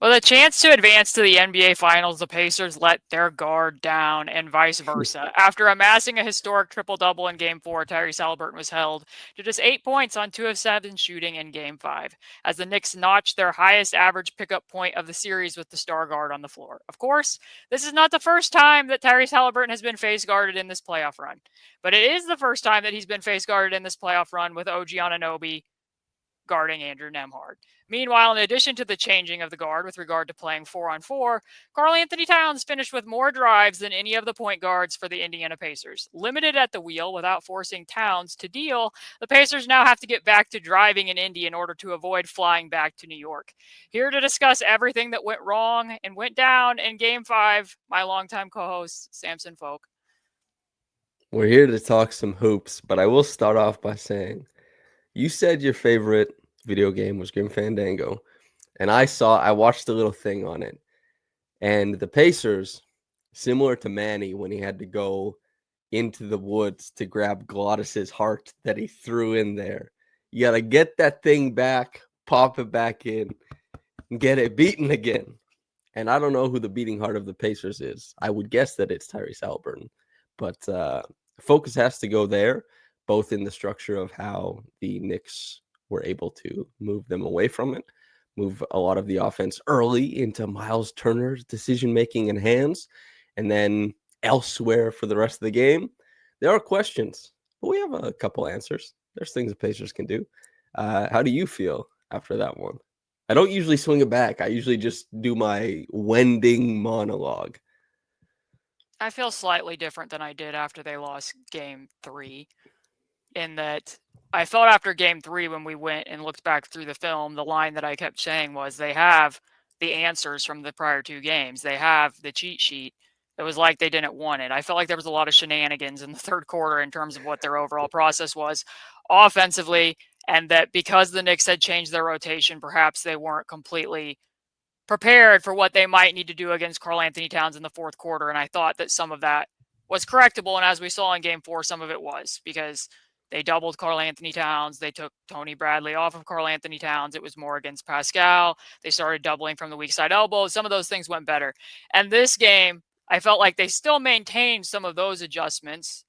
With a chance to advance to the NBA Finals, the Pacers let their guard down and vice versa. After amassing a historic triple-double in Game 4, Tyrese Haliburton was held to just 8 points on 2 of 7 shooting in Game 5, as the Knicks notched their highest average pickup point of the series with the star guard on the floor. Of course, this is not the first time that Tyrese Haliburton has been face-guarded in this playoff run, but it is the first time that he's been face-guarded in this playoff run with OG Anunoby guarding Andrew Nemhard. Meanwhile, in addition to the changing of the guard with regard to playing 4-on-4, Karl Anthony-Towns finished with more drives than any of the point guards for the Indiana Pacers. Limited at the wheel without forcing Towns to deal, the Pacers now have to get back to driving in Indy in order to avoid flying back to New York. Here to discuss everything that went wrong and went down in Game 5, my longtime co-host, Samson Folk. We're here to talk some hoops, but I will start off by saying you said your favorite video game was Grim Fandango, and I watched a little thing on it. And the Pacers, similar to Manny when he had to go into the woods to grab Glottis's heart that he threw in there. You got to get that thing back, pop it back in, and get it beaten again. And I don't know who the beating heart of the Pacers is. I would guess that it's Tyrese Haliburton. But focus has to go there, both in the structure of how the Knicks were able to move them away from it, move a lot of the offense early into Miles Turner's decision-making and hands, and then elsewhere for the rest of the game. There are questions, but we have a couple answers. There's things the Pacers can do. How do you feel after that one? I don't usually swing it back. I usually just do my wending monologue. I feel slightly different than I did after they lost Game 3, in that I felt after Game 3 when we went and looked back through the film, the line that I kept saying was they have the answers from the prior 2 games. They have the cheat sheet. It was like they didn't want it. I felt like there was a lot of shenanigans in the third quarter in terms of what their overall process was offensively, and that because the Knicks had changed their rotation, perhaps they weren't completely prepared for what they might need to do against Karl Anthony-Towns in the fourth quarter. And I thought that some of that was correctable. And as we saw in Game 4, some of it was, because they doubled Karl Anthony-Towns. They took Tony Bradley off of Karl Anthony-Towns. It was more against Pascal. They started doubling from the weak side elbow. Some of those things went better. And this game, I felt like they still maintained some of those adjustments,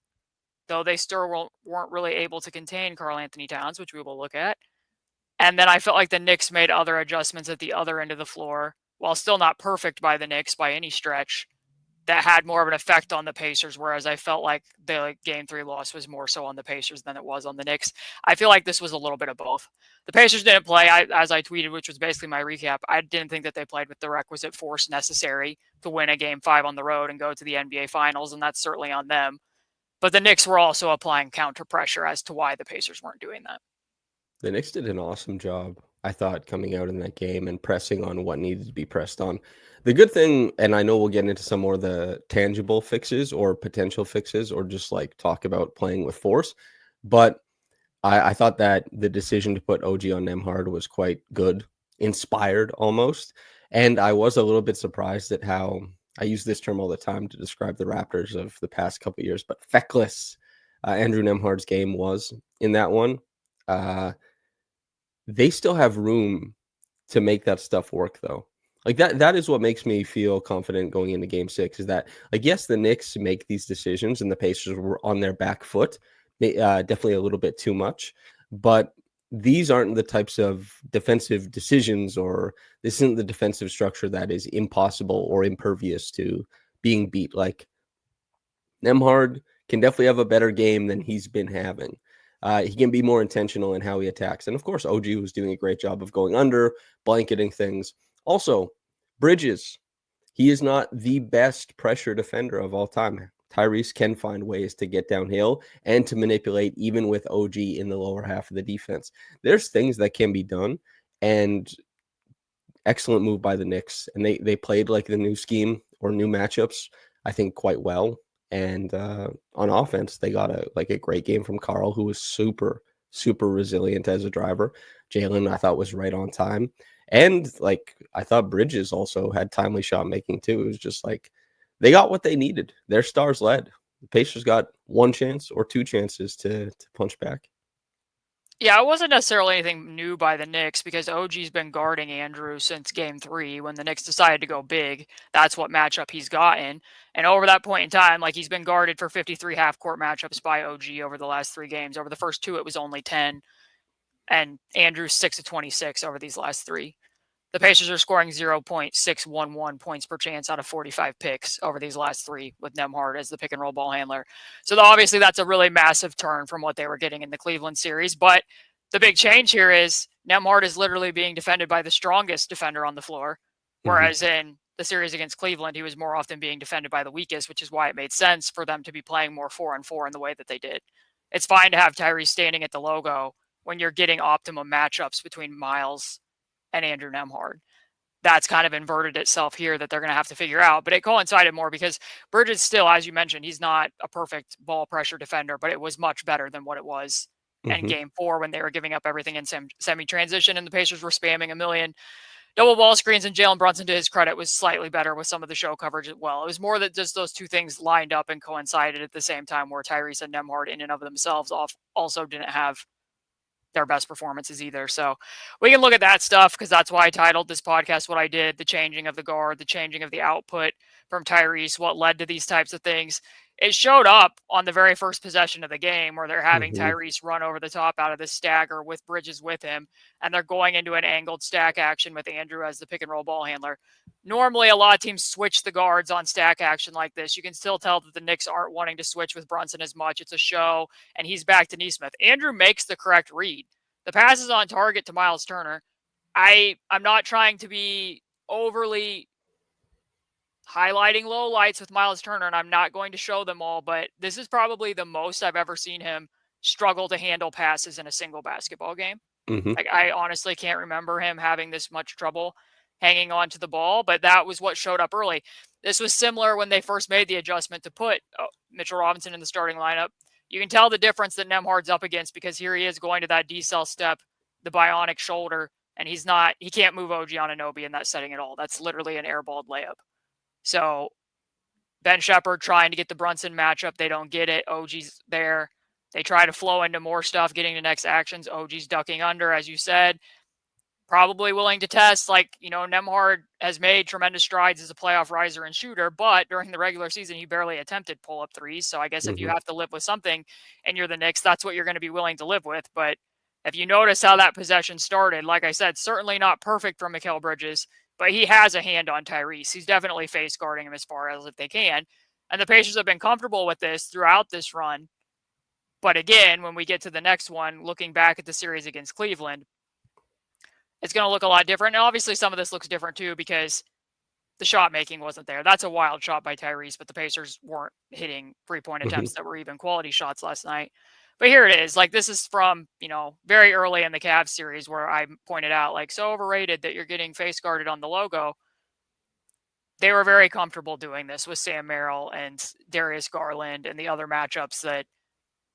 though they still weren't really able to contain Karl Anthony-Towns, which we will look at. And then I felt like the Knicks made other adjustments at the other end of the floor, while still not perfect by the Knicks by any stretch, that had more of an effect on the Pacers, whereas I felt like the Game 3 loss was more so on the Pacers than it was on the Knicks. I feel like this was a little bit of both. The Pacers didn't play, as I tweeted, which was basically my recap. I didn't think that they played with the requisite force necessary to win a Game 5 on the road and go to the NBA Finals, and that's certainly on them. But the Knicks were also applying counter pressure as to why the Pacers weren't doing that. The Knicks did an awesome job, I thought, coming out in that game and pressing on what needed to be pressed on. The good thing, and I know we'll get into some more of the tangible fixes or potential fixes, or just like talk about playing with force, but I thought that the decision to put OG on Nemhard was quite good, inspired almost. And I was a little bit surprised at how, I use this term all the time to describe the Raptors of the past couple of years, but feckless Andrew Nemhard's game was in that one. They still have room to make that stuff work, though. Like that is what makes me feel confident going into Game 6, is that, like, yes, the Knicks make these decisions and the Pacers were on their back foot, definitely a little bit too much, but these aren't the types of defensive decisions, or this isn't the defensive structure that is impossible or impervious to being beat. Like, Nemhard can definitely have a better game than he's been having. He can be more intentional in how he attacks. And of course, OG was doing a great job of going under, blanketing things. Also, Bridges. He is not the best pressure defender of all time. Tyrese can find ways to get downhill and to manipulate even with OG in the lower half of the defense. There's things that can be done, and excellent move by the Knicks. And they played like the new scheme or new matchups, I think, quite well. And on offense, they got a great game from Karl, who was super, super resilient as a driver. Jalen, I thought, was right on time. And I thought Bridges also had timely shot making too. It was just like they got what they needed. Their stars led. The Pacers got one chance or two chances to punch back. Yeah, it wasn't necessarily anything new by the Knicks because OG's been guarding Andrew since game 3 when the Knicks decided to go big. That's what matchup he's gotten. And over that point in time, like he's been guarded for 53 half-court matchups by OG over the last 3 games. Over the first 2, it was only 10. And Andrew's 6 of 26 over these last 3. The Pacers are scoring 0.611 points per chance out of 45 picks over these last 3 with Nemhard as the pick and roll ball handler. So obviously that's a really massive turn from what they were getting in the Cleveland series. But the big change here is Nemhard is literally being defended by the strongest defender on the floor. Whereas in the series against Cleveland, he was more often being defended by the weakest, which is why it made sense for them to be playing more 4-on-4 in the way that they did. It's fine to have Tyrese standing at the logo when you're getting optimum matchups between Miles and Andrew Nemhard. That's kind of inverted itself here that they're going to have to figure out. But it coincided more because Bridges still, as you mentioned, he's not a perfect ball pressure defender, but it was much better than what it was in game 4 when they were giving up everything in semi-transition and the Pacers were spamming a million double ball screens, and Jalen Brunson, to his credit, was slightly better with some of the show coverage as well. It was more that just those two things lined up and coincided at the same time where Tyrese and Nemhard in and of themselves also didn't have their best performances either. So we can look at that stuff because that's why I titled this podcast what I did, the changing of the guard, the changing of the output from Tyrese, what led to these types of things. It showed up on the very first possession of the game where they're having Tyrese run over the top out of the stagger with Bridges with him, and they're going into an angled stack action with Andrew as the pick and roll ball handler. Normally, a lot of teams switch the guards on stack action like this. You can still tell that the Knicks aren't wanting to switch with Brunson as much. It's a show, and he's back to Nesmith. Andrew makes the correct read. The pass is on target to Miles Turner. I'm not trying to be overly highlighting low lights with Miles Turner, and I'm not going to show them all, but this is probably the most I've ever seen him struggle to handle passes in a single basketball game. Like, I honestly can't remember him having this much trouble hanging on to the ball, but that was what showed up early. This was similar when they first made the adjustment to put Mitchell Robinson in the starting lineup. You can tell the difference that Nemhard's up against because here he is going to that decel step, the bionic shoulder, and he can't move OG Anunoby in that setting at all. That's literally an airballed layup. So Ben Shepherd trying to get the Brunson matchup. They don't get it. OG's there. They try to flow into more stuff, getting to next actions. OG's ducking under, as you said. Probably willing to test. Like, Nemhard has made tremendous strides as a playoff riser and shooter, but during the regular season, he barely attempted pull-up threes. So I guess if you have to live with something and you're the Knicks, that's what you're going to be willing to live with. But if you notice how that possession started, like I said, certainly not perfect from Mikal Bridges, but he has a hand on Tyrese. He's definitely face guarding him as far as if they can. And the Pacers have been comfortable with this throughout this run. But again, when we get to the next one, looking back at the series against Cleveland, it's going to look a lot different. And obviously some of this looks different too because the shot making wasn't there. That's a wild shot by Tyrese, but the Pacers weren't hitting 3-point attempts that were even quality shots last night. But here it is. Like, this is from, very early in the Cavs series where I pointed out, like, so overrated that you're getting face guarded on the logo. They were very comfortable doing this with Sam Merrill and Darius Garland and the other matchups that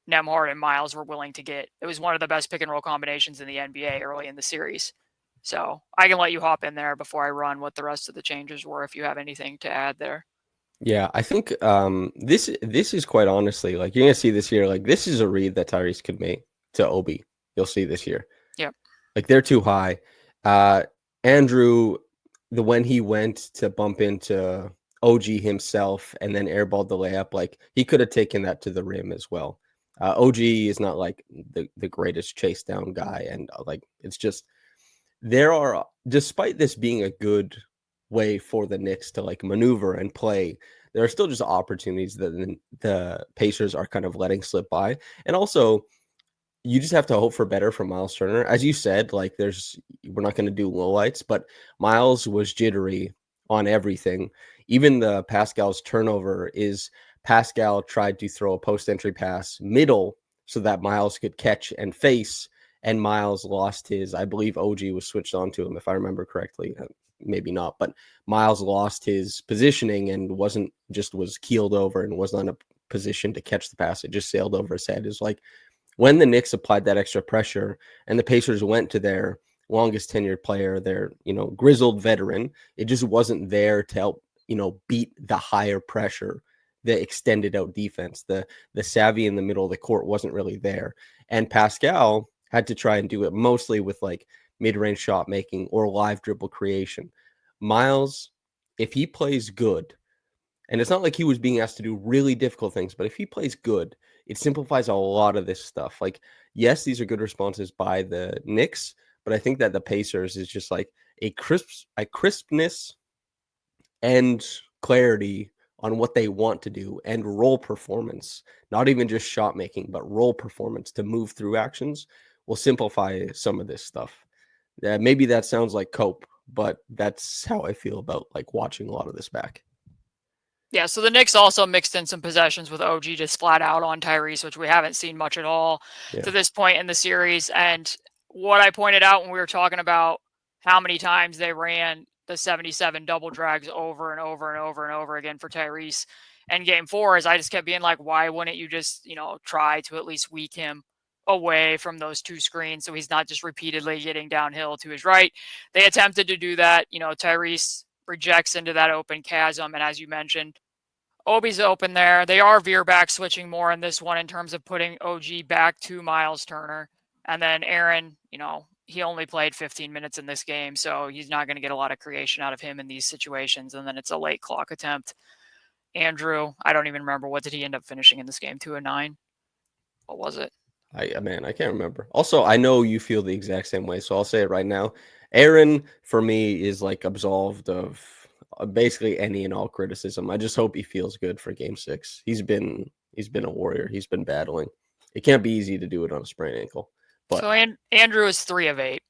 Nemhard and Miles were willing to get. It was one of the best pick and roll combinations in the NBA early in the series. So I can let you hop in there before I run what the rest of the changes were if you have anything to add there. Yeah, I think this is quite honestly, like, you're gonna see this year, like, this is a read that Tyrese could make to Obi. You'll see this year. Yep. Like, they're too high. Andrew, when he went to bump into OG himself and then airballed the layup, like, he could have taken that to the rim as well. OG is not like the greatest chase down guy, and like, it's just despite this being a good way for the Knicks to like maneuver and play, there are still just opportunities that the Pacers are kind of letting slip by. And also, you just have to hope for better from Miles Turner. As you said, like, we're not going to do lowlights, but Miles was jittery on everything. Even the Pascal's turnover is Pascal tried to throw a post-entry pass middle so that Miles could catch and face, and Miles lost his, I believe OG was switched on to him, if I remember correctly. Maybe not, but Miles lost his positioning and was keeled over and wasn't in a position to catch the pass. It just sailed over his head. It's like when the Knicks applied that extra pressure and the Pacers went to their longest tenured player, their, grizzled veteran, it just wasn't there to help, beat the higher pressure, the extended out defense. The savvy in the middle of the court wasn't really there. And Pascal, had to try and do it mostly with like mid-range shot making or live dribble creation. Miles, if he plays good, and it's not like he was being asked to do really difficult things, but if he plays good, it simplifies a lot of this stuff. Like, yes, these are good responses by the Knicks, but I think that the Pacers is just like a crispness and clarity on what they want to do and role performance, not even just shot making, but role performance to move through actions will simplify some of this stuff. Maybe that sounds like cope, but that's how I feel about like watching a lot of this back. Yeah, so the Knicks also mixed in some possessions with OG just flat out on Tyrese, which we haven't seen much at all to this point in the series. And what I pointed out when we were talking about how many times they ran the 77 double drags over and over and over and over again for Tyrese and game 4 is I just kept being like, why wouldn't you just, try to at least weak him away from those two screens so he's not just repeatedly getting downhill to his right. They attempted to do that. Tyrese rejects into that open chasm. And as you mentioned, Obi's open there. They are veer back switching more in this one in terms of putting OG back to Miles Turner. And then Aaron, he only played 15 minutes in this game, so he's not going to get a lot of creation out of him in these situations. And then it's a late clock attempt. Andrew, I don't even remember. What did he end up finishing in this game? 2 and 9? What was it? I can't remember. Also, I know you feel the exact same way, so I'll say it right now. Aaron, for me, is like absolved of basically any and all criticism. I just hope he feels good for Game 6. He's been a warrior. He's been battling. It can't be easy to do it on a sprained ankle. But so Andrew is 3 of 8.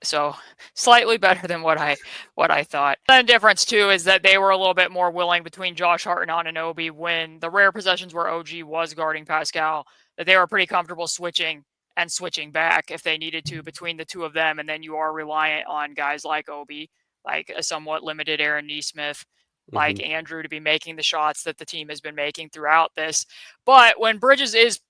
So slightly better than what I thought. The difference too is that they were a little bit more willing between Josh Hart and Anunoby when the rare possessions where OG was guarding Pascal, that they were pretty comfortable switching back if they needed to between the two of them. And then you are reliant on guys like Obi, like a somewhat limited Aaron Nesmith, like Andrew to be making the shots that the team has been making throughout this. But when Bridges is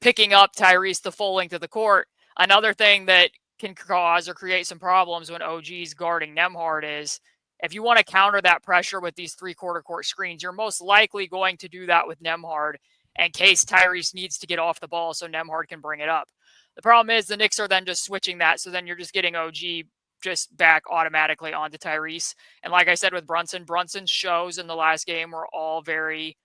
picking up Tyrese the full length of the court, another thing that can cause or create some problems when OG's guarding Nemhard is if you want to counter that pressure with these 3/4 court screens, you're most likely going to do that with Nemhard in case Tyrese needs to get off the ball so Nemhard can bring it up. The problem is the Knicks are then just switching that, so then you're just getting OG just back automatically onto Tyrese. And like I said with Brunson's shows in the last game were all very,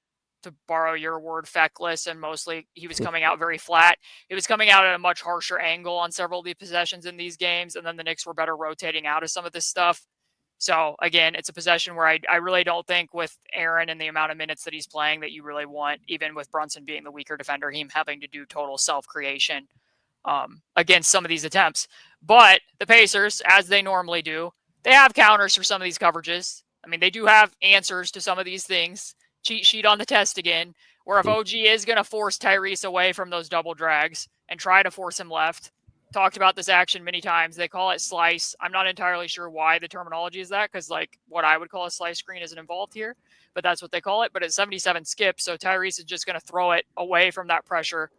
to borrow your word, feckless, and mostly he was coming out very flat. He was coming out at a much harsher angle on several of the possessions in these games, and then the Knicks were better rotating out of some of this stuff. So again, it's a possession where I really don't think with Aaron and the amount of minutes that he's playing that you really want, even with Brunson being the weaker defender, him having to do total self-creation against some of these attempts. But the Pacers, as they normally do, they have counters for some of these coverages. I mean, they do have answers to some of these things. Cheat sheet on the test again, where if OG is going to force Tyrese away from those double drags and try to force him left, talked about this action many times. They call it slice. I'm not entirely sure why the terminology is that, because like what I would call a slice screen isn't involved here, but that's what they call it. But it's 77 skip, so Tyrese is just going to throw it away from that pressure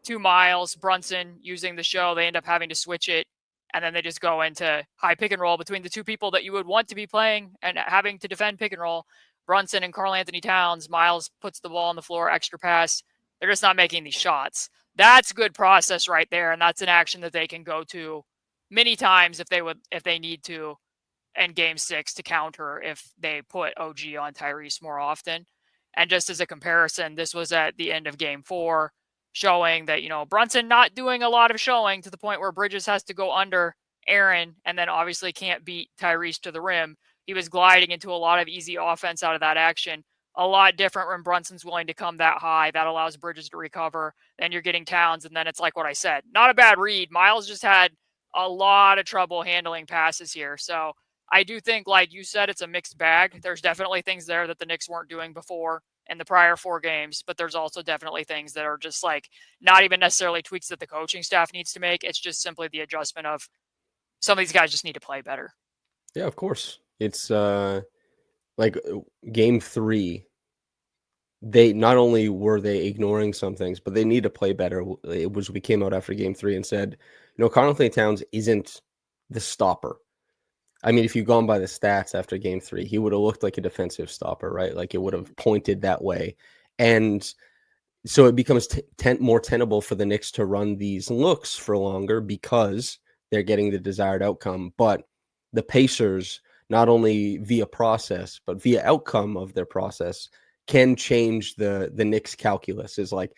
to Miles. Brunson using the show, they end up having to switch it, and then they just go into high pick and roll between the two people that you would want to be playing and having to defend pick and roll. Brunson and Karl Anthony-Towns. Miles puts the ball on the floor, extra pass. They're just not making these shots. That's good process right there, and that's an action that they can go to many times if they need to in Game 6 to counter if they put OG on Tyrese more often. And just as a comparison, this was at the end of Game 4, showing that Brunson not doing a lot of showing to the point where Bridges has to go under Aaron and then obviously can't beat Tyrese to the rim. He was gliding into a lot of easy offense out of that action. A lot different when Brunson's willing to come that high. That allows Bridges to recover. Then you're getting Towns, and then it's like what I said. Not a bad read. Miles just had a lot of trouble handling passes here. So I do think, like you said, it's a mixed bag. There's definitely things there that the Knicks weren't doing before in the prior 4 games, but there's also definitely things that are just like not even necessarily tweaks that the coaching staff needs to make. It's just simply the adjustment of some of these guys just need to play better. Yeah, of course. It's like Game 3, they not only were they ignoring some things, but they need to play better. It was, we came out after Game 3 and said, Karl Anthony-Towns isn't the stopper. I mean, if you'd gone by the stats after Game 3, he would have looked like a defensive stopper, right? Like it would have pointed that way. And So it becomes more tenable for the Knicks to run these looks for longer because they're getting the desired outcome. But the Pacers, not only via process, but via outcome of their process, can change the Knicks calculus. Is like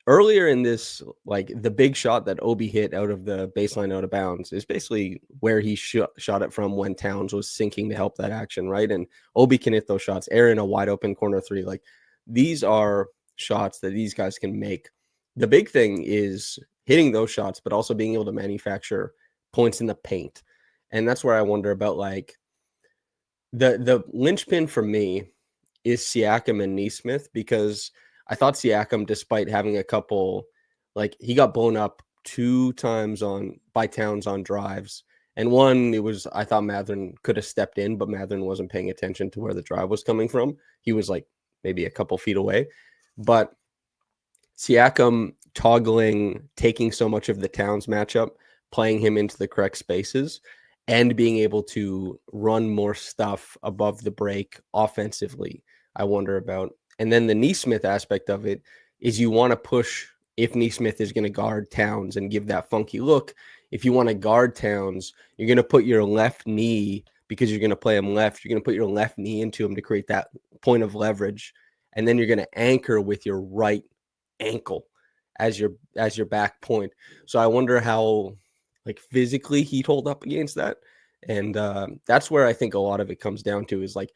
earlier in this, like the big shot that Obi hit out of the baseline out of bounds is basically where he shot it from when Towns was sinking to help that action, right? And Obi can hit those shots. Aaron, a wide open corner three. Like these are shots that these guys can make. The big thing is hitting those shots, but also being able to manufacture points in the paint. And that's where I wonder about like the linchpin for me is Siakam and Nesmith, because I thought Siakam, despite having a couple, like he got blown up 2 times by Towns on drives. And one, I thought Mathurin could have stepped in, but Mathurin wasn't paying attention to where the drive was coming from. He was like maybe a couple feet away. But Siakam taking so much of the Towns matchup, playing him into the correct spaces, and being able to run more stuff above the break offensively, I wonder about. And then the Nesmith aspect of it is you want to push if Nesmith is going to guard Towns and give that funky look. If you want to guard Towns, you're going to put your left knee, because you're going to play him left, you're going to put your left knee into him to create that point of leverage. And then you're going to anchor with your right ankle as your back point. So I wonder how like physically he'd hold up against that. And that's where I think a lot of it comes down to, is like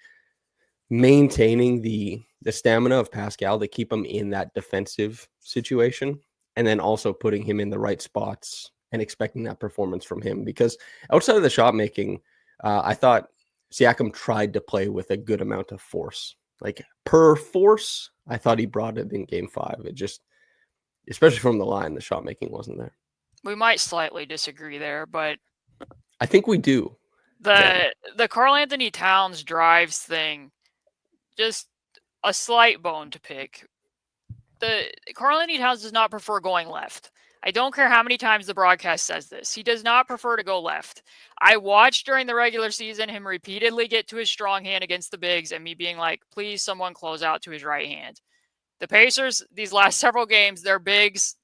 maintaining the stamina of Pascal to keep him in that defensive situation, and then also putting him in the right spots and expecting that performance from him. Because outside of the shot making, I thought Siakam tried to play with a good amount of force. Like per force, I thought he brought it in game 5. It just, especially from the line, the shot making wasn't there. We might slightly disagree there, but I think we do. The Karl Anthony-Towns drives thing, just a slight bone to pick. The Karl Anthony-Towns does not prefer going left. I don't care how many times the broadcast says this. He does not prefer to go left. I watched during the regular season him repeatedly get to his strong hand against the bigs and me being like, please someone close out to his right hand. The Pacers, these last several games, their bigs,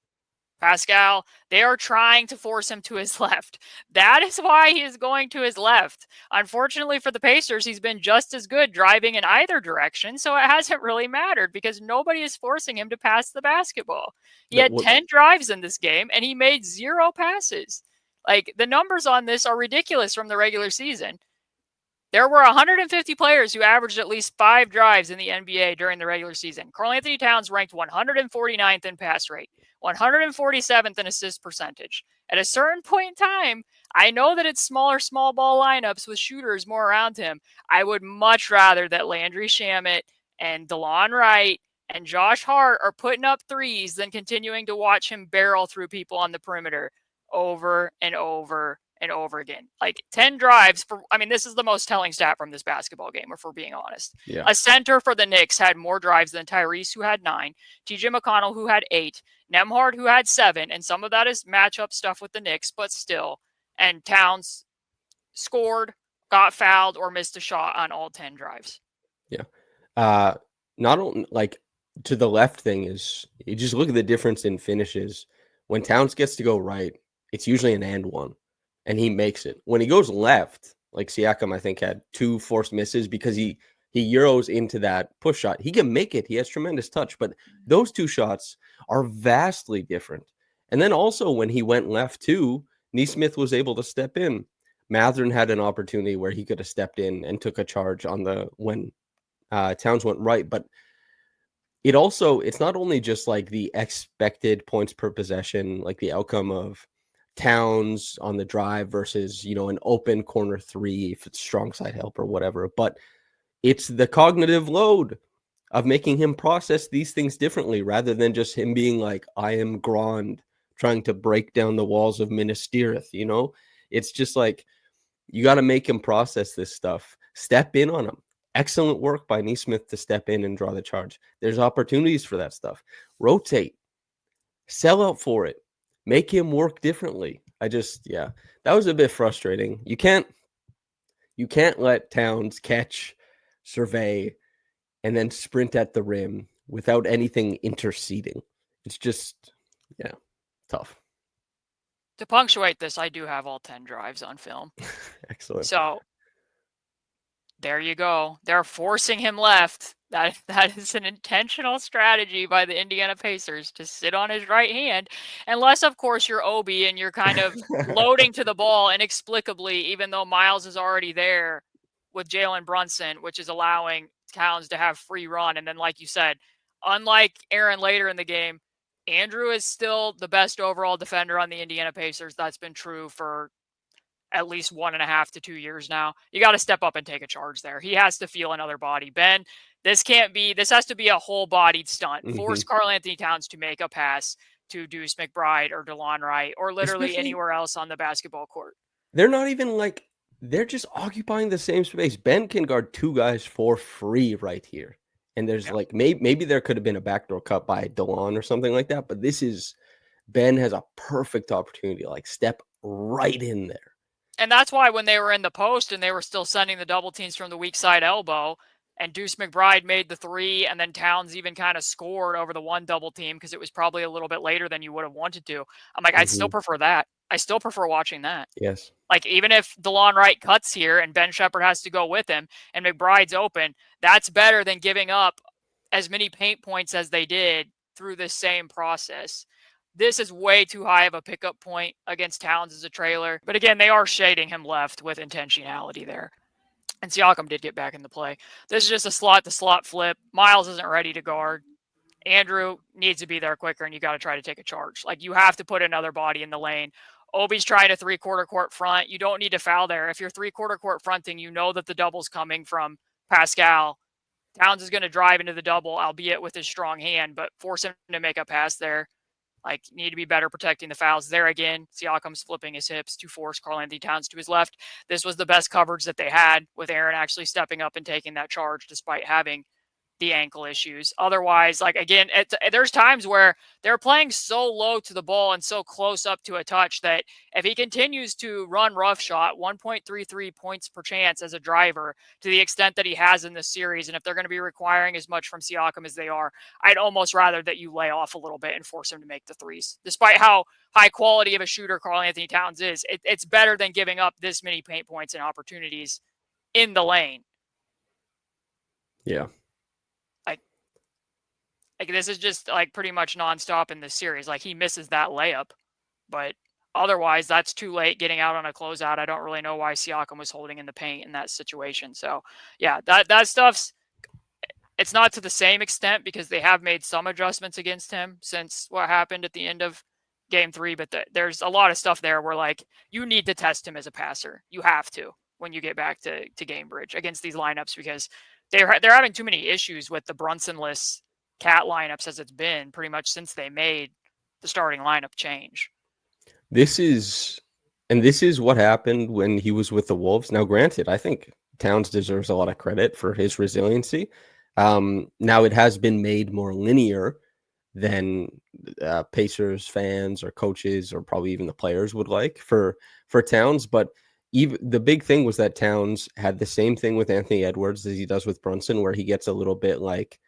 Pascal, they are trying to force him to his left. That is why he is going to his left. Unfortunately for the Pacers, he's been just as good driving in either direction, so it hasn't really mattered because nobody is forcing him to pass the basketball. He had 10 drives in this game, and he made 0 passes. Like, the numbers on this are ridiculous from the regular season. There were 150 players who averaged at least 5 drives in the NBA during the regular season. Karl Anthony-Towns ranked 149th in pass rate, 147th in assist percentage. At a certain point in time, I know that it's smaller small ball lineups with shooters more around him. I would much rather that Landry Shamet and DeLon Wright and Josh Hart are putting up threes than continuing to watch him barrel through people on the perimeter over and over and over again. Like 10 drives this is the most telling stat from this basketball game, if we're being honest. Yeah. A center for the Knicks had more drives than Tyrese, who had 9, TJ McConnell, who had 8, Nemhard, who had 7, and some of that is matchup stuff with the Knicks, but still. And Towns scored, got fouled, or missed a shot on all 10 drives. Yeah. Not only like to the left thing is, you just look at the difference in finishes. When Towns gets to go right, it's usually an and one, and he makes it. When he goes left, like Siakam, I think had 2 forced misses because he euros into that push shot. He can make it. He has tremendous touch, but those 2 shots are vastly different. And then also when he went left too, Nesmith was able to step in. Mathurin had an opportunity where he could have stepped in and took a charge on when Towns went right, but it's not only just like the expected points per possession, like the outcome of Towns on the drive versus, an open corner 3, if it's strong side help or whatever, but it's the cognitive load of making him process these things differently rather than just him being like, I am Grand, trying to break down the walls of Minas Tirith, It's just like, you got to make him process this stuff. Step in on him. Excellent work by Nesmith to step in and draw the charge. There's opportunities for that stuff. Rotate. Sell out for it. Make him work differently. That was a bit frustrating. You can't let Towns catch, survey, and then sprint at the rim without anything interceding. It's just, yeah, tough. To punctuate this, I do have all 10 drives on film. Excellent. So there you go. They're forcing him left. That is an intentional strategy by the Indiana Pacers to sit on his right hand, unless of course you're Obi and you're kind of loading to the ball inexplicably, even though Miles is already there with Jalen Brunson, which is allowing Towns to have free run. And then, like you said, unlike Aaron later in the game, Andrew is still the best overall defender on the Indiana Pacers. That's been true for at least 1.5 to 2 years now. You got to step up and take a charge there. He has to feel another body. Ben, this has to be a whole bodied stunt. Force Karl Anthony-Towns to make a pass to Deuce McBride or DeLon Wright or literally Especially, anywhere else on the basketball court. they're not even like, they're just occupying the same space. Ben can guard two guys for free right here. And there's like, maybe there could have been a backdoor cut by DeLon or something like that. But this is, Ben has a perfect opportunity to like step right in there. And that's why when they were in the post and they were still sending the double teams from the weak side elbow, and Deuce McBride made the three, and then Towns even kind of scored over the one double team because it was probably a little bit later than you would have wanted to. I'm like, I'd still prefer that. I still prefer watching that. Yes. Like, even if DeLon Wright cuts here and Ben Shepherd has to go with him and McBride's open, that's better than giving up as many paint points as they did through this same process. This is way too high of a pickup point against Towns as a trailer. But again, they are shading him left with intentionality there. And Siakam did get back into play. This is just a slot-to-slot flip. Miles isn't ready to guard. Andrew needs to be there quicker, and you got to try to take a charge. Like, you have to put another body in the lane. Obi's trying a three-quarter court front. You don't need to foul there. If you're three-quarter court fronting, you know that the double's coming from Pascal. Towns is going to drive into the double, albeit with his strong hand, but force him to make a pass there. Like, need to be better protecting the fouls. There again, Siakam's flipping his hips to force Karl Anthony-Towns to his left. This was the best coverage that they had, with Aaron actually stepping up and taking that charge despite having the ankle issues. Otherwise, like, again, there's times where they're playing so low to the ball and so close up to a touch that if he continues to run rough shot 1.33 points per chance as a driver to the extent that he has in this series, and if they're going to be requiring as much from Siakam as they are, I'd almost rather that you lay off a little bit and force him to make the threes. Despite how high quality of a shooter Karl Anthony-Towns is, it's better than giving up this many paint points and opportunities in the lane. Yeah. Like, this is just like pretty much nonstop in this series. Like, he misses that layup, but otherwise that's too late getting out on a closeout. I don't really know why Siakam was holding in the paint in that situation. So yeah, that stuff's, it's not to the same extent because they have made some adjustments against him since what happened at the end of game 3. But there's a lot of stuff there where, like, you need to test him as a passer. You have to when you get back to Gamebridge against these lineups, because they're having too many issues with the Brunson-less Cat lineups as it's been pretty much since they made the starting lineup change. This is what happened when he was with the Wolves. Now, granted, I think Towns deserves a lot of credit for his resiliency. Now it has been made more linear than Pacers fans or coaches or probably even the players would like for Towns. But even the big thing was that Towns had the same thing with Anthony Edwards as he does with Brunson, where he gets a little bit like,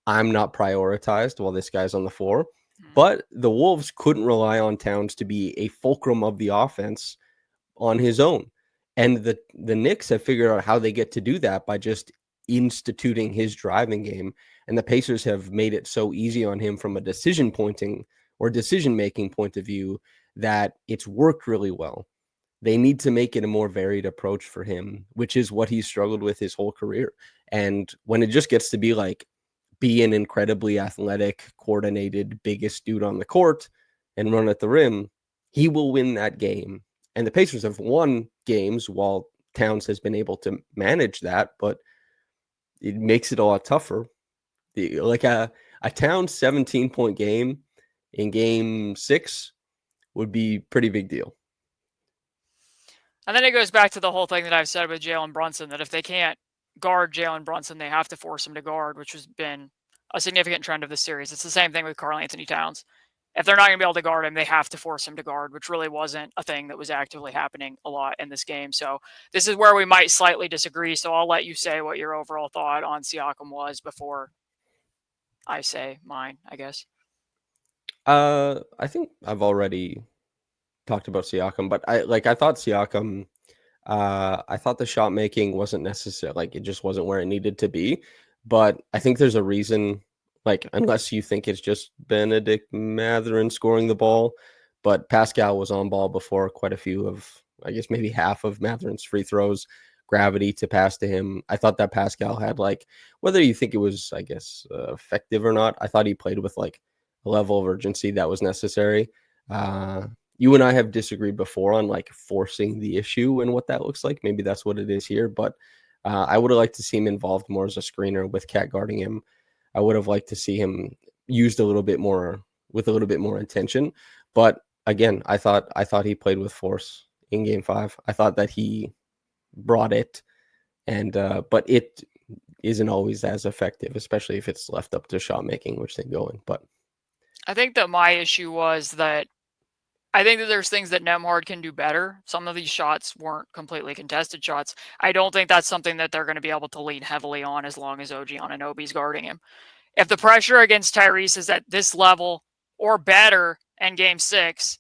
I'm not prioritized while this guy's on the floor. But the Wolves couldn't rely on Towns to be a fulcrum of the offense on his own. And the Knicks have figured out how they get to do that by just instituting his driving game. And the Pacers have made it so easy on him from a decision-making point of view that it's worked really well. They need to make it a more varied approach for him, which is what he's struggled with his whole career. And when it just gets to be like, be an incredibly athletic, coordinated, biggest dude on the court and run at the rim, he will win that game. And the Pacers have won games while Towns has been able to manage that, but it makes it a lot tougher. Like a Towns 17-point game in game 6 would be pretty big deal. And then it goes back to the whole thing that I've said with Jalen Brunson, that if they can't guard Jalen Brunson, they have to force him to guard, which has been a significant trend of the series. It's the same thing with Karl Anthony-Towns. If they're not going to be able to guard him, they have to force him to guard, which really wasn't a thing that was actively happening a lot in this game. So this is where we might slightly disagree. So I'll let you say what your overall thought on Siakam was before I say mine, I guess. I think I've already talked about Siakam, but I thought Siakam. I thought the shot making wasn't necessary. Like it just wasn't where it needed to be. But I think there's a reason. Like unless you think it's just Benedict Mathurin scoring the ball, but Pascal was on ball before quite a few of, I guess maybe half of Mathurin's free throws. Gravity to pass to him. I thought that Pascal had like, whether you think it was, I guess, effective or not. I thought he played with like a level of urgency that was necessary. You and I have disagreed before on like forcing the issue and what that looks like. Maybe that's what it is here, but I would have liked to see him involved more as a screener with Cat guarding him. I would have liked to see him used a little bit more with a little bit more intention. But again, I thought he played with force in Game 5. I thought that he brought it, and but it isn't always as effective, especially if it's left up to shot making, which they go in. But I think that my issue was that I think that there's things that Nemhard can do better. Some of these shots weren't completely contested shots. I don't think that's something that they're going to be able to lean heavily on as long as OG Anunoby's guarding him. If the pressure against Tyrese is at this level or better in Game 6,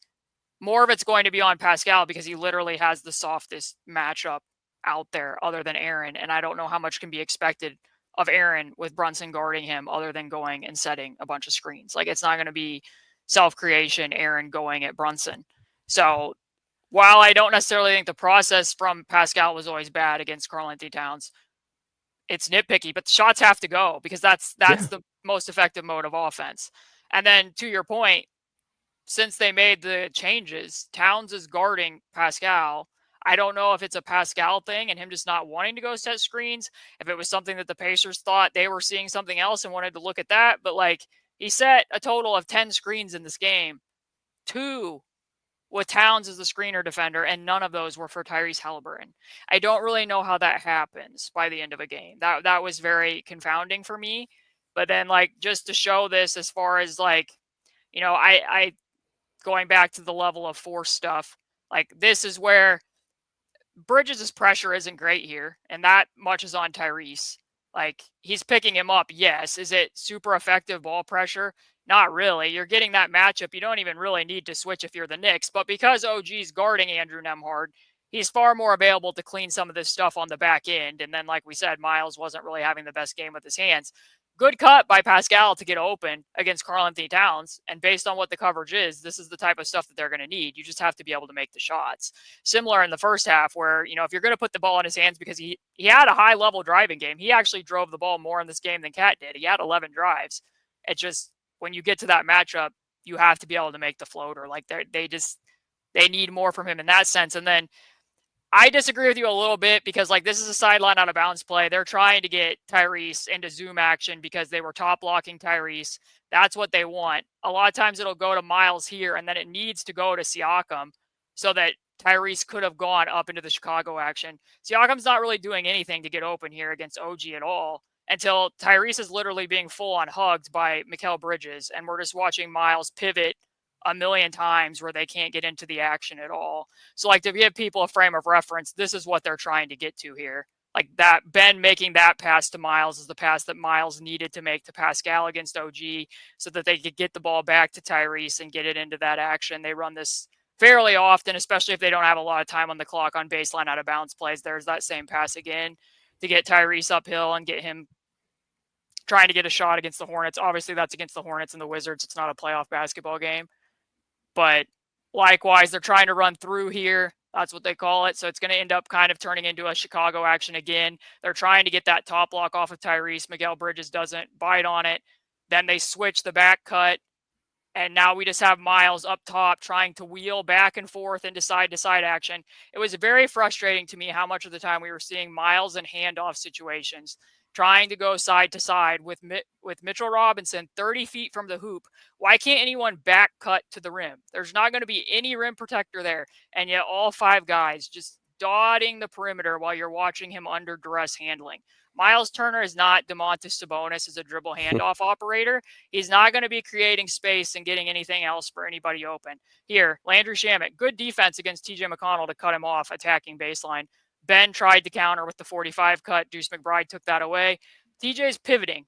more of it's going to be on Pascal because he literally has the softest matchup out there other than Aaron. And I don't know how much can be expected of Aaron with Brunson guarding him other than going and setting a bunch of screens. Like it's not going to be self-creation, Aaron going at Brunson. So while I don't necessarily think the process from Pascal was always bad against Karl Anthony-Towns, it's nitpicky, but the shots have to go because that's the most effective mode of offense. And then to your point, since they made the changes, Towns is guarding Pascal. I don't know if it's a Pascal thing and him just not wanting to go set screens, if it was something that the Pacers thought they were seeing something else and wanted to look at that. But like he set a total of 10 screens in this game, 2 with Towns as the screener defender, and none of those were for Tyrese Haliburton. I don't really know how that happens by the end of a game. That was very confounding for me. But then like just to show this as far as like, I going back to the level of force stuff, like this is where Bridges' pressure isn't great here, and that much is on Tyrese. Like he's picking him up, yes. Is it super effective ball pressure? Not really. You're getting that matchup. You don't even really need to switch if you're the Knicks. But because OG's guarding Andrew Nemhard, he's far more available to clean some of this stuff on the back end. And then, like we said, Miles wasn't really having the best game with his hands. Good cut by Pascal to get open against Karl Anthony-Towns. And based on what the coverage is, this is the type of stuff that they're going to need. You just have to be able to make the shots. Similar in the first half where, if you're going to put the ball in his hands, because he had a high level driving game. He actually drove the ball more in this game than Cat did. He had 11 drives. It just, when you get to that matchup, you have to be able to make the floater. Like they need more from him in that sense. And then I disagree with you a little bit because like this is a sideline out of bounds play. They're trying to get Tyrese into zoom action because they were top blocking Tyrese. That's what they want. A lot of times it'll go to Miles here and then it needs to go to Siakam so that Tyrese could have gone up into the Chicago action. Siakam's not really doing anything to get open here against OG at all until Tyrese is literally being full on hugged by Mikal Bridges. And we're just watching Miles pivot a million times where they can't get into the action at all. So like to give people a frame of reference, this is what they're trying to get to here. Like that Ben making that pass to Miles is the pass that Miles needed to make to Pascal against OG so that they could get the ball back to Tyrese and get it into that action. They run this fairly often, especially if they don't have a lot of time on the clock on baseline out of bounds plays. There's that same pass again to get Tyrese uphill and get him trying to get a shot against the Hornets. Obviously that's against the Hornets and the Wizards. It's not a playoff basketball game. But likewise, they're trying to run through here. That's what they call it. So it's going to end up kind of turning into a Chicago action again. They're trying to get that top block off of Tyrese. Mikal Bridges doesn't bite on it. Then they switch the back cut. And now we just have Miles up top trying to wheel back and forth into side-to-side action. It was very frustrating to me how much of the time we were seeing Miles in handoff situations, trying to go side to side with Mitchell Robinson 30 feet from the hoop. Why can't anyone back cut to the rim? There's not going to be any rim protector there. And yet all 5 guys just dotting the perimeter while you're watching him under duress handling. Miles Turner is not Domantas Sabonis as a dribble handoff operator. He's not going to be creating space and getting anything else for anybody open. Here, Landry Shamet, good defense against TJ McConnell to cut him off attacking baseline. Ben tried to counter with the 45 cut. Deuce McBride took that away. DJ's pivoting.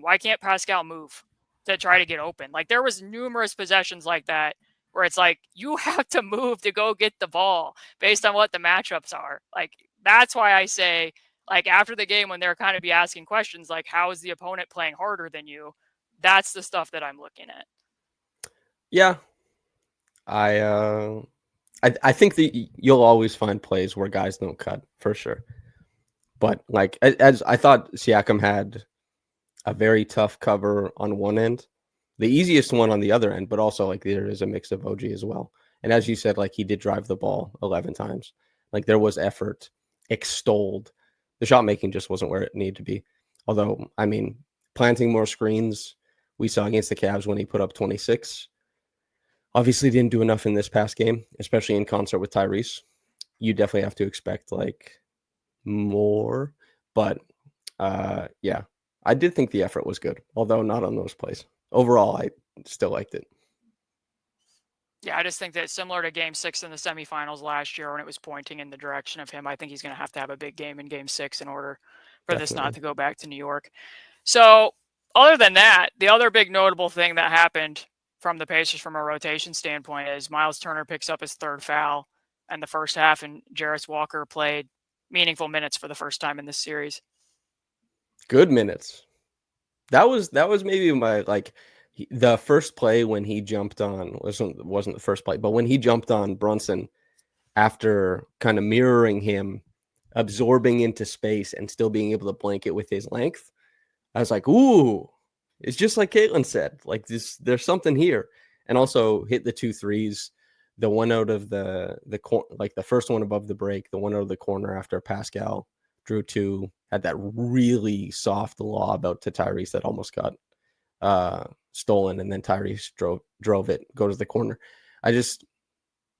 Why can't Pascal move to try to get open? Like, there was numerous possessions like that where it's like, you have to move to go get the ball based on what the matchups are. Like, that's why I say, like, after the game when they're kind of be asking questions like, how is the opponent playing harder than you? That's the stuff that I'm looking at. Yeah. I think that you'll always find plays where guys don't cut, for sure. But like, as I thought Siakam had a very tough cover on one end, the easiest one on the other end, but also like there is a mix of OG as well. And as you said, like he did drive the ball 11 times. Like there was effort extolled. The shot making just wasn't where it needed to be. Although, I mean, planting more screens, we saw against the Cavs when he put up 26. Obviously didn't do enough in this past game, especially in concert with Tyrese. You definitely have to expect like more. But yeah, I did think the effort was good, although not on those plays. Overall, I still liked it. Yeah, I just think that similar to Game 6 in the semifinals last year when it was pointing in the direction of him, I think he's going to have a big game in Game 6 in order for this not to go back to New York. So, other than that, the other big notable thing that happened from the Pacers from a rotation standpoint is Miles Turner picks up his third foul in the first half, and Jarace Walker played meaningful minutes for the first time in this series. Good minutes. That was maybe my like the first play when he jumped on wasn't the first play, but when he jumped on Brunson after kind of mirroring him, absorbing into space and still being able to blanket with his length, I was like, ooh, it's just like Caitlin said, like this, there's something here. And also hit the 2 threes, the one out of the like the first one above the break, the one out of the corner after Pascal drew 2, had that really soft lob out to Tyrese that almost got stolen, and then Tyrese drove it, go to the corner. The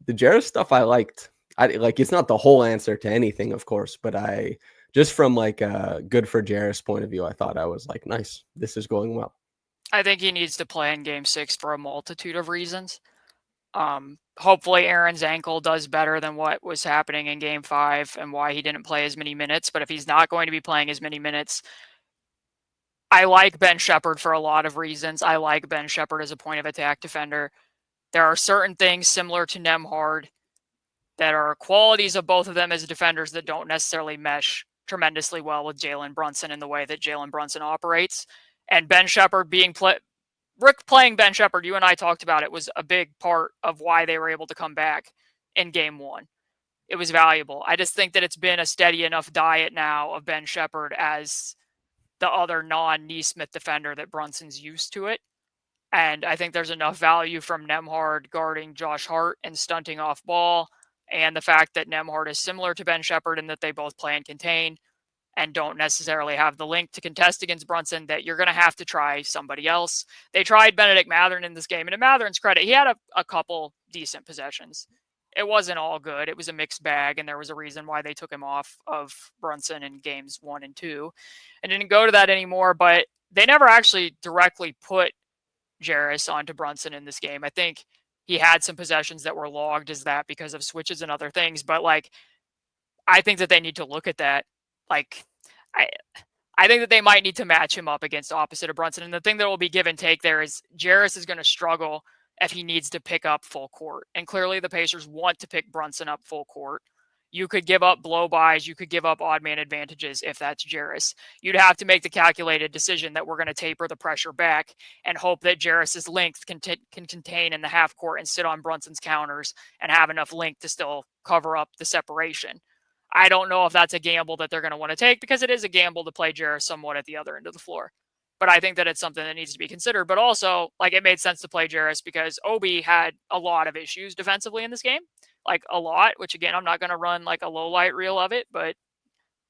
Jarus stuff I liked. I like it's not the whole answer to anything, of course, but I just from like a good for Jarus point of view, I thought I was like, nice, this is going well. I think he needs to play in Game 6 for a multitude of reasons. Hopefully Aaron's ankle does better than what was happening in Game 5 and why he didn't play as many minutes. But if he's not going to be playing as many minutes, I like Ben Shepherd for a lot of reasons. I like Ben Shepherd as a point of attack defender. There are certain things similar to Nemhard that are qualities of both of them as defenders that don't necessarily mesh tremendously well with Jalen Brunson in the way that Jalen Brunson operates. And Ben Shepherd Rick playing Ben Shepherd, you and I talked about it, was a big part of why they were able to come back in Game 1. It was valuable. I just think that it's been a steady enough diet now of Ben Shepherd as the other non-Neesmith defender that Brunson's used to it. And I think there's enough value from Nemhard guarding Josh Hart and stunting off ball, and the fact that Nemhard is similar to Ben Shepherd in that they both play and contain and don't necessarily have the link to contest against Brunson, that you're going to have to try somebody else. They tried Benedict Mathurin in this game, and to Matherin's credit, he had a couple decent possessions. It wasn't all good. It was a mixed bag, and there was a reason why they took him off of Brunson in games 1 and 2 and didn't go to that anymore, but they never actually directly put Jarus onto Brunson in this game. I think he had some possessions that were logged as that because of switches and other things, but like, I think that they need to look at that. Like, I think that they might need to match him up against opposite of Brunson. And the thing that will be give and take there is Jarus is going to struggle if he needs to pick up full court. And clearly the Pacers want to pick Brunson up full court. You could give up blow-bys. You could give up odd man advantages if that's Jarus. You'd have to make the calculated decision that we're going to taper the pressure back and hope that Jarus's length can contain in the half court and sit on Brunson's counters and have enough length to still cover up the separation. I don't know if that's a gamble that they're going to want to take, because it is a gamble to play Jarus somewhat at the other end of the floor. But I think that it's something that needs to be considered. But also, like, it made sense to play Jarus because Obi had a lot of issues defensively in this game. Like, a lot, which again, I'm not going to run like a low light reel of it, but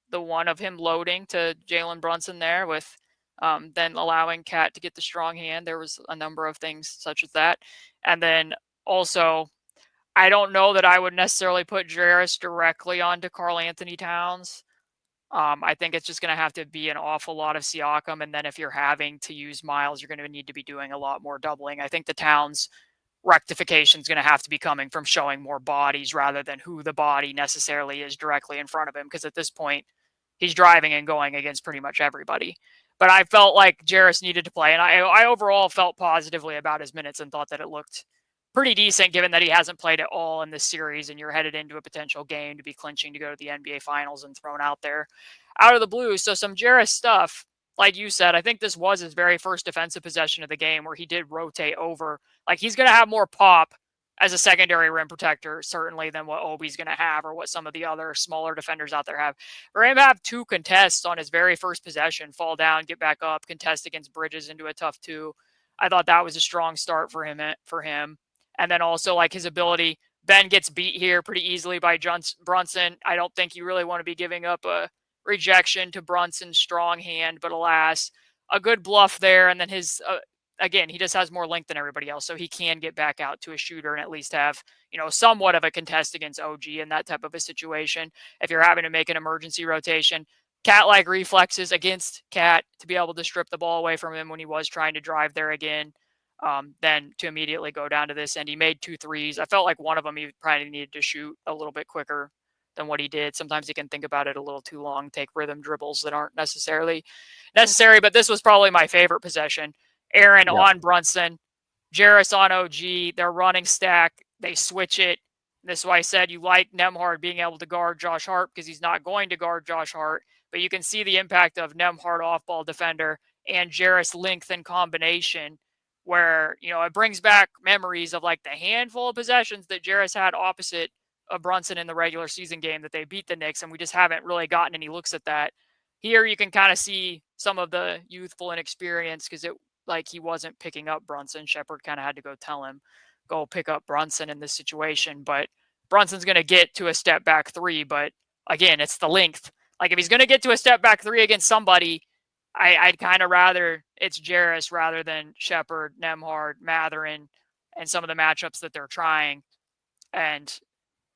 the one of him loading to Jalen Brunson there with then allowing Cat to get the strong hand. There was a number of things such as that. And then also, I don't know that I would necessarily put Jarace directly onto Karl Anthony-Towns. I think it's just going to have to be an awful lot of Siakam. And then if you're having to use Miles, you're going to need to be doing a lot more doubling. I think the Towns rectification is going to have to be coming from showing more bodies rather than who the body necessarily is directly in front of him. Because at this point, he's driving and going against pretty much everybody. But I felt like Jarus needed to play, and I overall felt positively about his minutes and thought that it looked pretty decent given that he hasn't played at all in this series and you're headed into a potential game to be clinching to go to the NBA Finals and thrown out there out of the blue. So some Jarus stuff, like you said, I think this was his very first defensive possession of the game where he did rotate over. Like he's going to have more pop as a secondary rim protector, certainly, than what Obi's going to have or what some of the other smaller defenders out there have. For him to have 2 contests on his very first possession, fall down, get back up, contest against Bridges into a tough 2, I thought that was a strong start for him. And then also like his ability, Ben gets beat here pretty easily by Brunson. I don't think you really want to be giving up a rejection to Brunson's strong hand, but alas, a good bluff there. And then his, again, he just has more length than everybody else, so he can get back out to a shooter and at least have, somewhat of a contest against OG in that type of a situation. If you're having to make an emergency rotation, cat-like reflexes against Cat to be able to strip the ball away from him when he was trying to drive there again. Then to immediately go down to this, and he made 2 threes. I felt like one of them he probably needed to shoot a little bit quicker than what he did. Sometimes he can think about it a little too long, take rhythm dribbles that aren't necessarily necessary, but this was probably my favorite possession. Aaron on Brunson, Jarus on OG, they're running stack, they switch it. This is why I said you like Nemhard being able to guard Josh Hart because he's not going to guard Josh Hart, but you can see the impact of Nemhard off-ball defender and Jarus length and combination where, it brings back memories of like the handful of possessions that Jarus had opposite of Brunson in the regular season game that they beat the Knicks, and we just haven't really gotten any looks at that. Here you can kind of see some of the youthful inexperience because it like he wasn't picking up Brunson. Shepherd kind of had to go tell him, go pick up Brunson in this situation. But Brunson's going to get to a step back 3, but again, it's the length. Like if he's going to get to a step back 3 against somebody, I'd kind of rather it's Jarus rather than Shepherd, Nemhard, Matherin, and some of the matchups that they're trying. And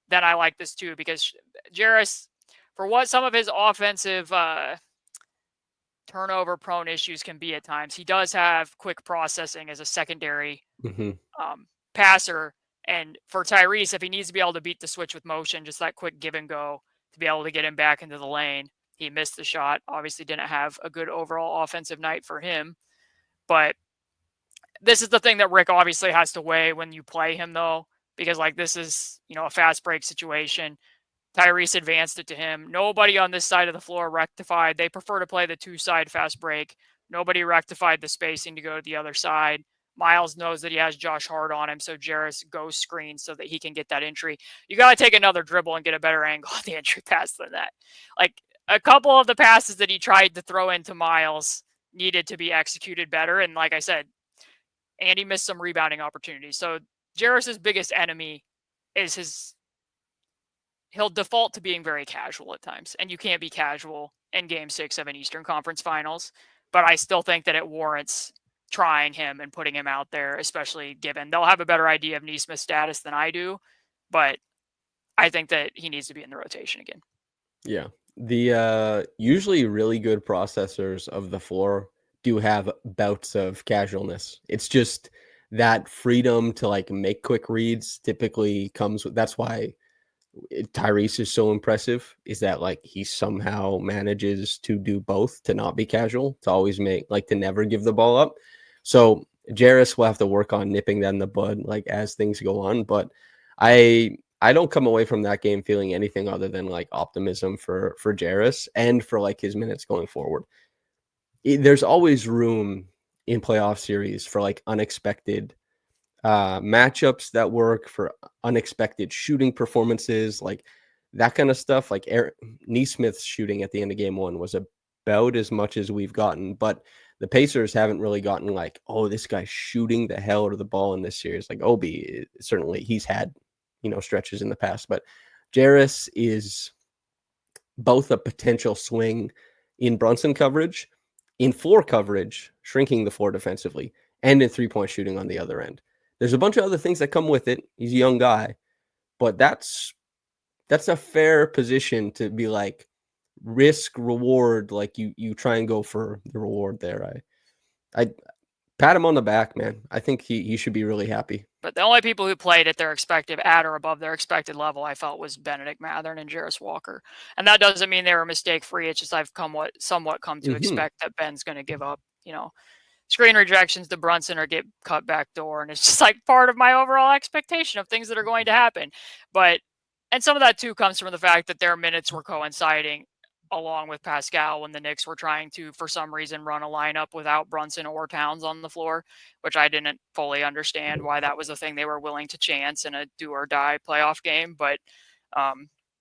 then I like this too because Jarus, for what some of his offensive turnover prone issues can be at times, he does have quick processing as a secondary passer. And for Tyrese, if he needs to be able to beat the switch with motion, just that quick give and go to be able to get him back into the lane. He missed the shot. Obviously didn't have a good overall offensive night for him. But this is the thing that Rick obviously has to weigh when you play him, though, because like this is, a fast break situation. Tyrese advanced it to him. Nobody on this side of the floor rectified. They prefer to play the 2-side fast break. Nobody rectified the spacing to go to the other side. Miles knows that he has Josh Hart on him, so Jarus goes screen so that he can get that entry. You got to take another dribble and get a better angle on the entry pass than that. Like a couple of the passes that he tried to throw into Miles needed to be executed better. And like I said, Andy missed some rebounding opportunities. So Jarus's biggest enemy is he'll default to being very casual at times, and you can't be casual in Game 6 of an Eastern Conference Finals. But I still think that it warrants trying him and putting him out there, especially given they'll have a better idea of Nesmith's status than I do. But I think that he needs to be in the rotation again. Yeah. The usually really good processors of the floor do have bouts of casualness. It's just that freedom to like make quick reads typically comes with, that's why Tyrese is so impressive, is that like he somehow manages to do both, to not be casual, to always make, like, to never give the ball up. So Jarus will have to work on nipping that in the bud like as things go on. But I don't come away from that game feeling anything other than like optimism for Jarus and for like his minutes going forward. There's always room in playoff series for like unexpected matchups that work, for unexpected shooting performances, like that kind of stuff. Like Nesmith's shooting at the end of game 1 was about as much as we've gotten, but the Pacers haven't really gotten like, oh, this guy's shooting the hell out of the ball in this series. Like Obi, certainly he's had, stretches in the past, but Jarus is both a potential swing in Brunson coverage, in floor coverage, shrinking the floor defensively, and in 3-point shooting on the other end. There's a bunch of other things that come with it. He's a young guy, but that's a fair position to be like risk reward. Like you try and go for the reward there. Pat him on the back, man. I think he should be really happy. But the only people who played at their expected, at or above their expected level, I felt was Bennedict Mathurin and Jarace Walker. And that doesn't mean they were mistake free. It's just I've somewhat come to expect that Ben's going to give up, screen rejections to Brunson or get cut back door. And it's just like part of my overall expectation of things that are going to happen. And some of that too comes from the fact that their minutes were coinciding along with Pascal when the Knicks were trying to, for some reason, run a lineup without Brunson or Towns on the floor, which I didn't fully understand why that was a thing they were willing to chance in a do or die playoff game. But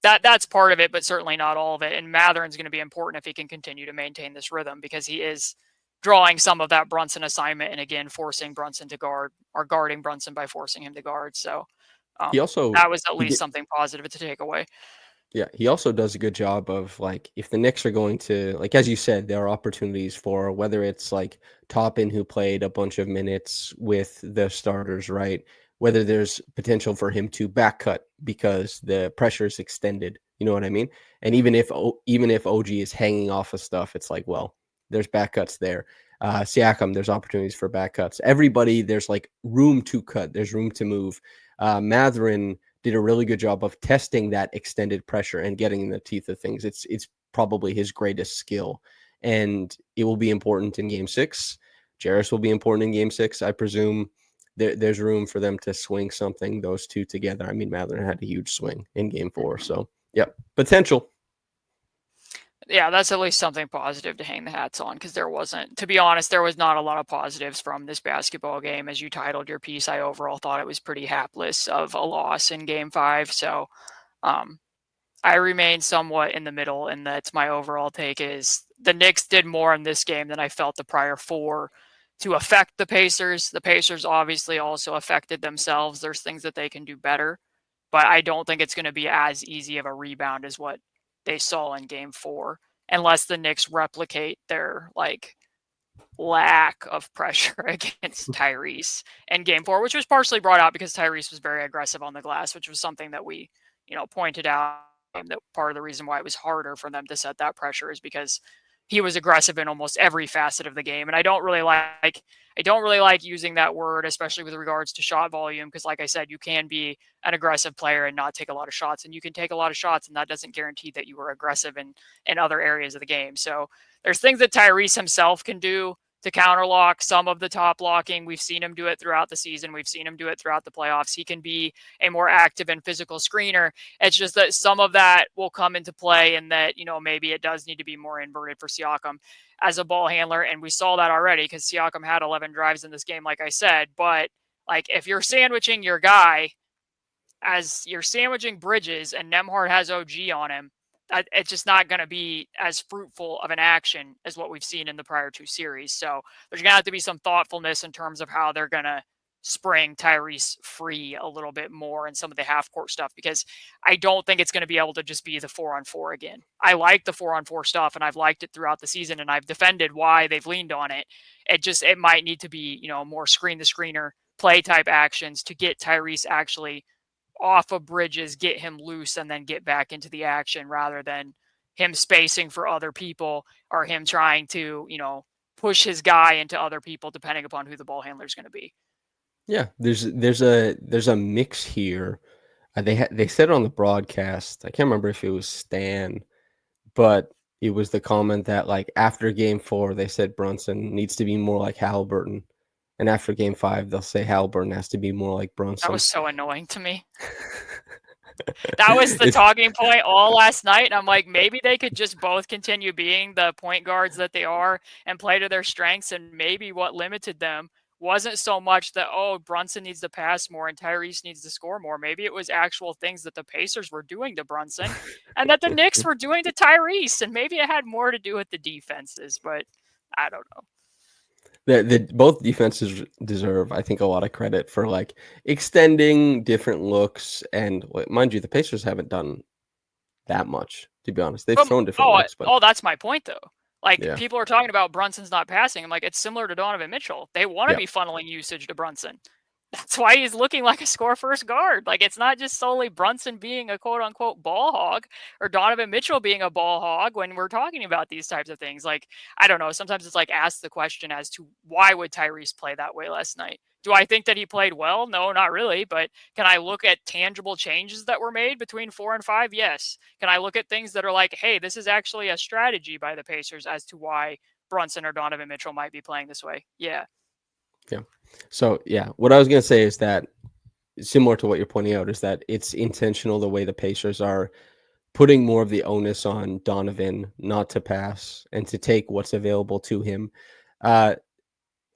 that's part of it, but certainly not all of it. And Mathurin's going to be important if he can continue to maintain this rhythm, because he is drawing some of that Brunson assignment and again forcing Brunson to guard, or guarding Brunson by forcing him to guard. So he also that was at least something positive to take away. Yeah, he also does a good job of, like, if the Knicks are going to, like, as you said, there are opportunities for whether it's like Toppin, who played a bunch of minutes with the starters, right? Whether there's potential for him to back cut because the pressure is extended. You know what I mean? And even if OG is hanging off of stuff, it's like, well, there's back cuts there. Siakam, there's opportunities for back cuts. Everybody, there's like room to cut. There's room to move. Mathurin did a really good job of testing that extended pressure and getting in the teeth of things. It's probably his greatest skill, and it will be important in Game 6. Jarus will be important in Game 6. I presume there's room for them to swing something, those two together. I mean, Mathurin had a huge swing in Game 4, so yep, potential. Yeah, that's at least something positive to hang the hats on, because there wasn't, to be honest, there was not a lot of positives from this basketball game. As you titled your piece, I overall thought it was pretty hapless of a loss in Game 5. So I remain somewhat in the middle, and that's my overall take is the Knicks did more in this game than I felt the prior 4 to affect the Pacers. The Pacers obviously also affected themselves. There's things that they can do better, but I don't think it's going to be as easy of a rebound as what they saw in Game 4, unless the Knicks replicate their lack of pressure against Tyrese in Game 4, which was partially brought out because Tyrese was very aggressive on the glass, which was something that we pointed out, that part of the reason why it was harder for them to set that pressure is because he was aggressive in almost every facet of the game. And I don't really like using that word, especially with regards to shot volume, because like I said, you can be an aggressive player and not take a lot of shots, and you can take a lot of shots, and that doesn't guarantee that you were aggressive in other areas of the game. So there's things that Tyrese himself can do to counterlock some of the top blocking. We've seen him do it throughout the season. We've seen him do it throughout the playoffs. He can be a more active and physical screener. It's just that some of that will come into play, and that, maybe it does need to be more inverted for Siakam as a ball handler. And we saw that already, because Siakam had 11 drives in this game, like I said. But if you're sandwiching your guy, as you're sandwiching Bridges and Nemhard has OG on him, it's just not going to be as fruitful of an action as what we've seen in the prior 2 series. So there's going to have to be some thoughtfulness in terms of how they're going to spring Tyrese free a little bit more in some of the half-court stuff, because I don't think it's going to be able to just be the 4-on-4 again. I like the 4-on-4 stuff, and I've liked it throughout the season, and I've defended why they've leaned on it. It might need to be, more screen-the-screener play type actions to get Tyrese actually off of Bridges, get him loose, and then get back into the action, rather than him spacing for other people, or him trying to, push his guy into other people, depending upon who the ball handler is going to be. Yeah, there's a mix here. They said on the broadcast, I can't remember if it was Stan, but it was the comment that after Game 4, they said Brunson needs to be more like Haliburton. And after Game 5, they'll say Haliburton has to be more like Brunson. That was so annoying to me. That was the talking point all last night. And I'm like, maybe they could just both continue being the point guards that they are and play to their strengths. And maybe what limited them wasn't so much that, Brunson needs to pass more and Tyrese needs to score more. Maybe it was actual things that the Pacers were doing to Brunson and that the Knicks were doing to Tyrese. And maybe it had more to do with the defenses, but I don't know. Both defenses deserve, I think, a lot of credit for extending different looks. And mind you, the Pacers haven't done that much, to be honest. They've thrown different looks. But that's my point, though. People are talking about Brunson's not passing. I'm like, it's similar to Donovan Mitchell. They want to be funneling usage to Brunson. That's why he's looking like a score-first guard. Like, it's not just solely Brunson being a quote-unquote ball hog or Donovan Mitchell being a ball hog when we're talking about these types of things. Like, I don't know. Sometimes it's like ask the question as to why would Tyrese play that way last night? Do I think that he played well? No, not really. But can I look at tangible changes that were made between 4 and 5? Yes. Can I look at things that are like, hey, this is actually a strategy by the Pacers as to why Brunson or Donovan Mitchell might be playing this way? Yeah. Yeah. So, yeah, what I was going to say is that similar to what you're pointing out is that it's intentional the way the Pacers are putting more of the onus on Donovan not to pass and to take what's available to him.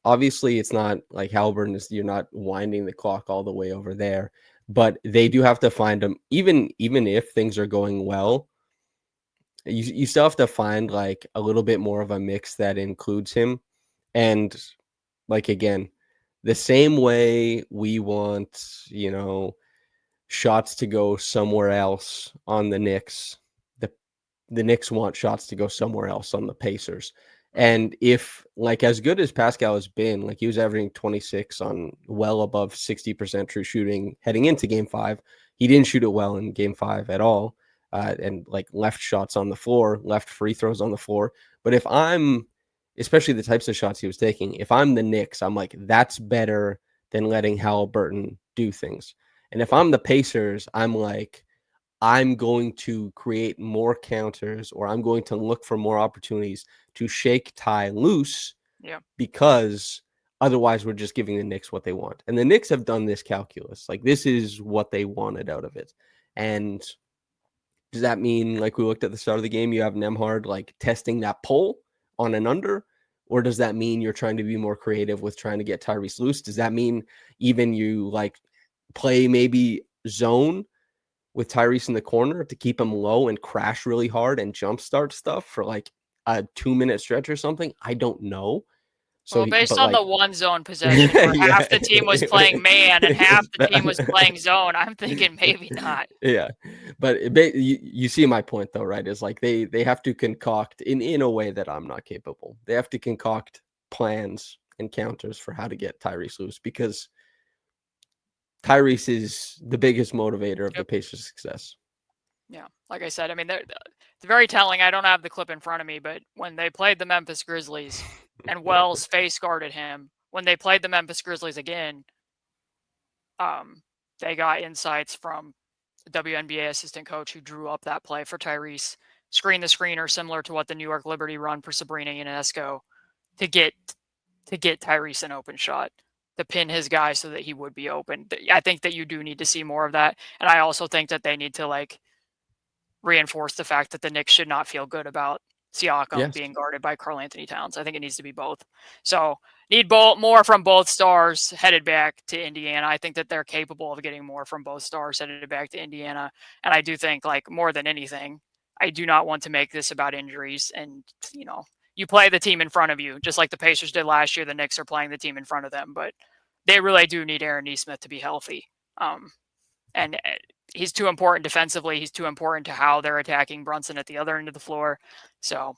Obviously, it's not like Haliburton is, you're not winding the clock all the way over there, but they do have to find him. Even if things are going well, you still have to find like a little bit more of a mix that includes him. And like, again, the same way we want, shots to go somewhere else on the Knicks, the Knicks want shots to go somewhere else on the Pacers. And if, like, as good as Pascal has been, like, he was averaging 26 on well above 60% true shooting heading into game 5. He didn't shoot it well in game 5 at all. And like left shots on the floor, left free throws on the floor. But if I'm, especially the types of shots he was taking, if I'm the Knicks, I'm like, that's better than letting Haliburton do things. And if I'm the Pacers, I'm like, I'm going to create more counters, or I'm going to look for more opportunities to shake Ty loose. Yeah. Because otherwise we're just giving the Knicks what they want. And the Knicks have done this calculus. Like, this is what they wanted out of it. And does that mean, like we looked at the start of the game, you have Nemhard like testing that pull on an under? Or does that mean you're trying to be more creative with trying to get Tyrese loose? Does that mean even you like play maybe zone with Tyrese in the corner to keep him low and crash really hard and jumpstart stuff for like a 2-minute stretch or something? I don't know. So, Well, based but on like, the one zone possession where yeah, half the team was playing man and half the team was that- playing zone, I'm thinking maybe not. yeah, but you see my point though, right? Is like they have to concoct in a way that I'm not capable. They have to concoct plans and counters for how to get Tyrese loose, because Tyrese is the biggest motivator of the Yep. Pacers' success. Yeah, like I said, I mean, it's very telling. I don't have the clip in front of me, but when they played the Memphis Grizzlies and Wells face guarded him, when they played the Memphis Grizzlies again, they got insights from the WNBA assistant coach who drew up that play for Tyrese, screen the screener, similar to what the New York Liberty run for Sabrina Ionesco, to get Tyrese an open shot, to pin his guy so that he would be open. I think that you do need to see more of that, and I also think that they need to like reinforce the fact that the Knicks should not feel good about Siakam Yes. being guarded by Karl Anthony-Towns. I think it needs to be both. So need both, more from both stars headed back to Indiana. I think that they're capable of getting more from both stars headed back to Indiana. And I do think, like, more than anything, I do not want to make this about injuries. And, you play the team in front of you, just like the Pacers did last year. The Knicks are playing the team in front of them, but they really do need Aaron Nesmith to be healthy. And he's too important defensively. He's too important to how they're attacking Brunson at the other end of the floor. So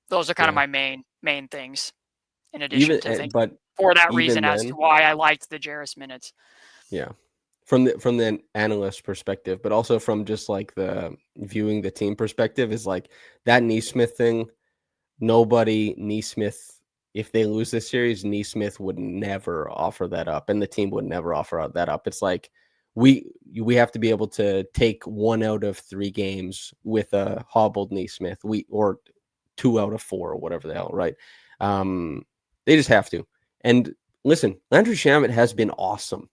those are kind of my main things, in addition to thinking But for that even reason as to then, why I liked the Jarace minutes. yeah, from the analyst perspective, but also from just like the viewing the team perspective, is like that Nesmith thing. Nobody Nesmith, if they lose this series, Nesmith would never offer that up, and the team would never offer that up. It's like we have to be able to take 1 out of 3 games with a hobbled Nesmith, or 2 out of 4 or whatever the hell, right? They just have to. And listen, Landry Shamet has been awesome.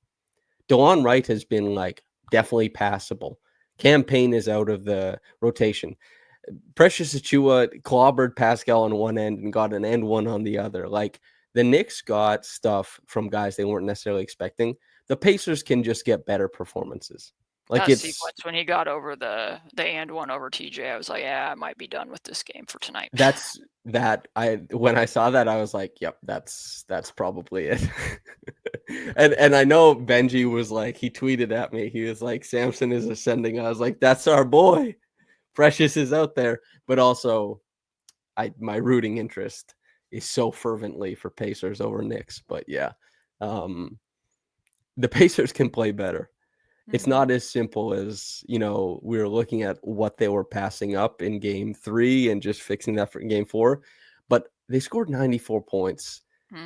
DeLon Wright has been like definitely passable. Campaign is out of the rotation. Precious Achua clobbered Pascal on one end and got an and one on the other. Like, the Knicks got stuff from guys they weren't necessarily expecting. The Pacers can just get better performances. Like, That sequence when he got over the and one over TJ, I was like, yeah, I might be done with this game for tonight. When I saw that, I was like, yep, that's probably it. and I know Benji was like, he tweeted at me, he was like, Samson is ascending. I was like, that's our boy. Precious is out there, but also my rooting interest is so fervently for Pacers over Knicks. But yeah, the Pacers can play better. It's Mhm. not as simple as, we were looking at what they were passing up in game 3 and just fixing that for game 4, but they scored 94 points.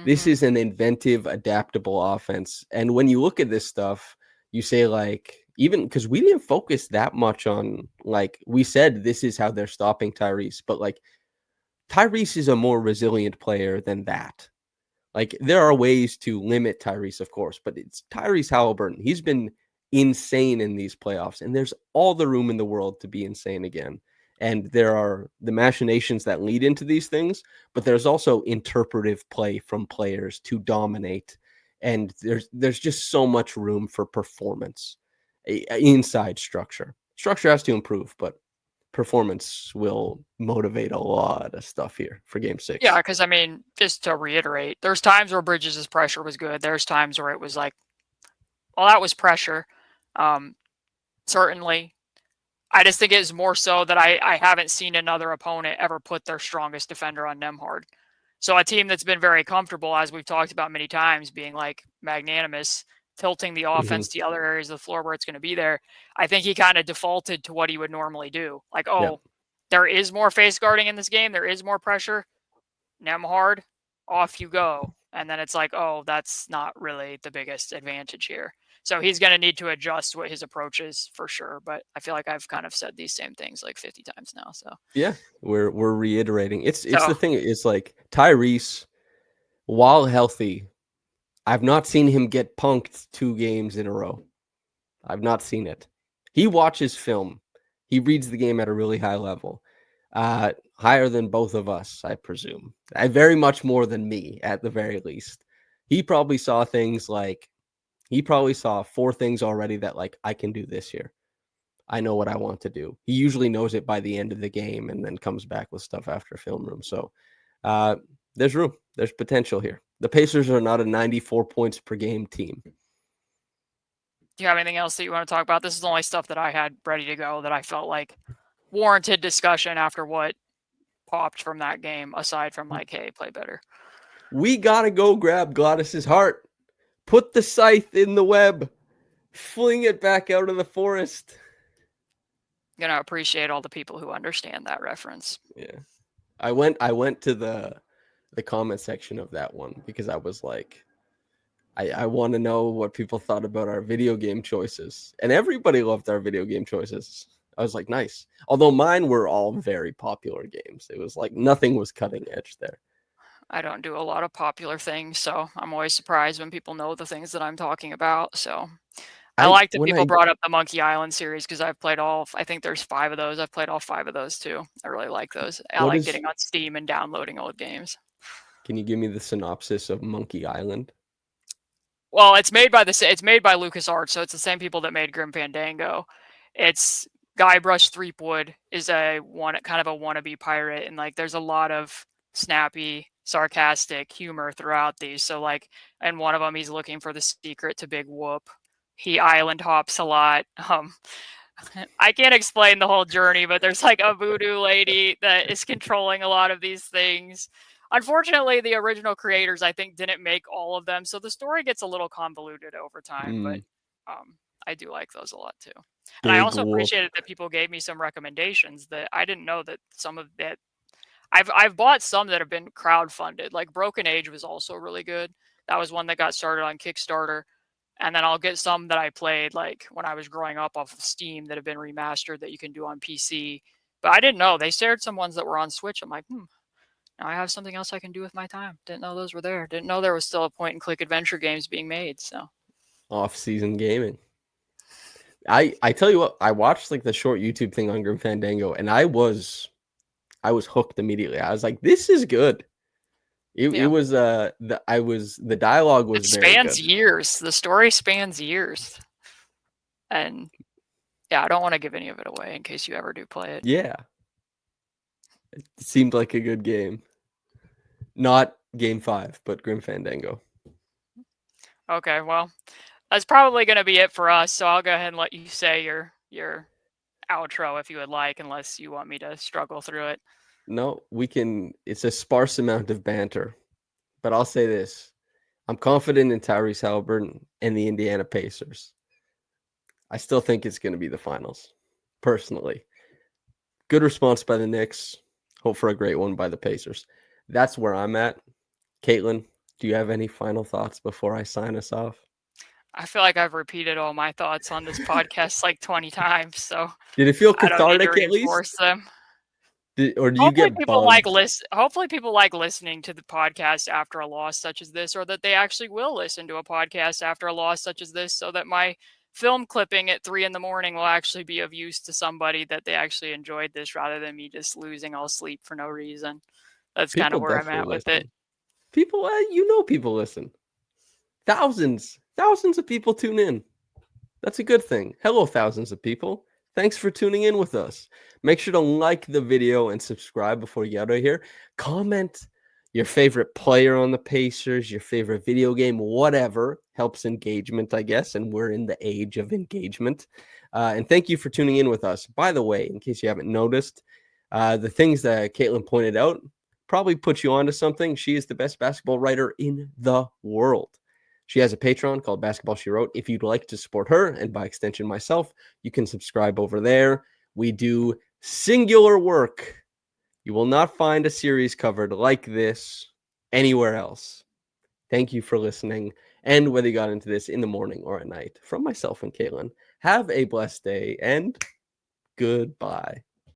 This Mhm. is an inventive, adaptable offense. And when you look at this stuff, you say, like, even because we didn't focus that much on, like, we said this is how they're stopping Tyrese, but like Tyrese is a more resilient player than that. Like, there are ways to limit Tyrese, of course, but it's Tyrese Haliburton. He's been insane in these playoffs, and there's all the room in the world to be insane again. And there are the machinations that lead into these things, but there's also interpretive play from players to dominate. And there's just so much room for performance inside structure. Structure has to improve, but performance will motivate a lot of stuff here for game 6. Yeah, because I mean, just to reiterate, there's times where Bridges' pressure was good. There's times where it was like, well, that was pressure. Certainly. I just think it's more so that I haven't seen another opponent ever put their strongest defender on Nemhard. So a team that's been very comfortable, as we've talked about many times, being like magnanimous, tilting the offense to the other areas of the floor where it's going to be there. I think he kind of defaulted to what he would normally do. Like, Yeah. oh, there is more face guarding in this game. There is more pressure. Nemhard, off you go. And then it's like, oh, that's not really the biggest advantage here. So he's going to need to adjust what his approach is for sure. But I feel like I've kind of said these same things like 50 times now. So yeah, we're reiterating. It's so the thing. It's like Tyrese, while healthy, I've not seen him get punked 2 games in a row. I've not seen it. He watches film. He reads the game at a really high level. Higher than both of us, I presume. Very much more than me, at the very least. He probably saw 4 things already that, like, I can do this here. I know what I want to do. He usually knows it by the end of the game and then comes back with stuff after film room. So there's room. There's potential here. The Pacers are not a 94 points per game team. do you have anything else that you want to talk about? This is the only stuff that I had ready to go that I felt like warranted discussion after what popped from that game, aside from like, hey, play better. We got to go grab Gladys's heart. Put the scythe in the web. Fling it back out of the forest. Gonna appreciate all the people who understand that reference. Yeah. I went to the comment section of that one because I was like, I want to know what people thought about our video game choices. And everybody loved our video game choices. I was like, nice. Although mine were all very popular games. It was like nothing was cutting edge there. I don't do a lot of popular things, so I'm always surprised when people know the things that I'm talking about. So I like that people brought up the Monkey Island series because I've played I think there's 5 of those. I've played all 5 of those too. I really like those. I like getting on Steam and downloading old games. Can you give me the synopsis of Monkey Island? Well, it's made by LucasArts, so it's the same people that made Grim Fandango. It's Guybrush Threepwood is kind of a wannabe pirate, and like there's a lot of snappy, sarcastic humor throughout these. So like, in one of them, he's looking for the secret to Big Whoop. He island hops a lot. I can't explain the whole journey, but there's like a voodoo lady that is controlling a lot of these things. Unfortunately, the original creators, I think, didn't make all of them, so the story gets a little convoluted over time, but I do like those a lot too. And I also appreciated that people gave me some recommendations that I didn't know that some of that. I've bought some that have been crowdfunded. Like Broken Age was also really good. That was one that got started on Kickstarter. And then I'll get some that I played like when I was growing up off of Steam that have been remastered that you can do on PC. But I didn't know. They shared some ones that were on Switch. I'm like, now I have something else I can do with my time. Didn't know those were there. Didn't know there was still a point and click adventure games being made. So off-season gaming. I tell you what, I watched like the short YouTube thing on Grim Fandango, and I was hooked immediately. I was like, this is good. It was the dialogue was very good. It spans years. The story spans years. And yeah, I don't want to give any of it away in case you ever do play it. Yeah. It seemed like a good game. Not game 5, but Grim Fandango. Okay, well, that's probably going to be it for us. So I'll go ahead and let you say your outro if you would like, unless you want me to struggle through it. No, we can. It's a sparse amount of banter, but I'll say this. I'm confident in Tyrese Haliburton and the Indiana Pacers. I still think it's going to be the finals, personally. Good response by the Knicks. Hope for a great one by the Pacers. That's where I'm at. Caitlin, do you have any final thoughts before I sign us off? I feel like I've repeated all my thoughts on this podcast like 20 times, so Did it feel I don't need to cathartic at reinforce least? them. Or do you Hopefully get people bugged? hopefully people like listening to the podcast after a loss such as this, or that they actually will listen to a podcast after a loss such as this, so that my film clipping at 3 a.m. will actually be of use to somebody, that they actually enjoyed this rather than me just losing all sleep for no reason. That's kind People of where I'm at definitely with it. listen. People, people listen. Thousands of people tune in. That's a good thing. Hello, thousands of people. Thanks for tuning in with us. Make sure to like the video and subscribe before you get out of here. Comment your favorite player on the Pacers, your favorite video game, whatever. Helps engagement, I guess, and we're in the age of engagement. And thank you for tuning in with us. By the way, in case you haven't noticed, the things that Caitlin pointed out probably put you onto something. She is the best basketball writer in the world. She has a Patreon called Basketball She Wrote. If you'd like to support her, and by extension myself, you can subscribe over there. We do singular work. You will not find a series covered like this anywhere else. Thank you for listening. And whether you got into this in the morning or at night, from myself and Caitlin, have a blessed day and goodbye.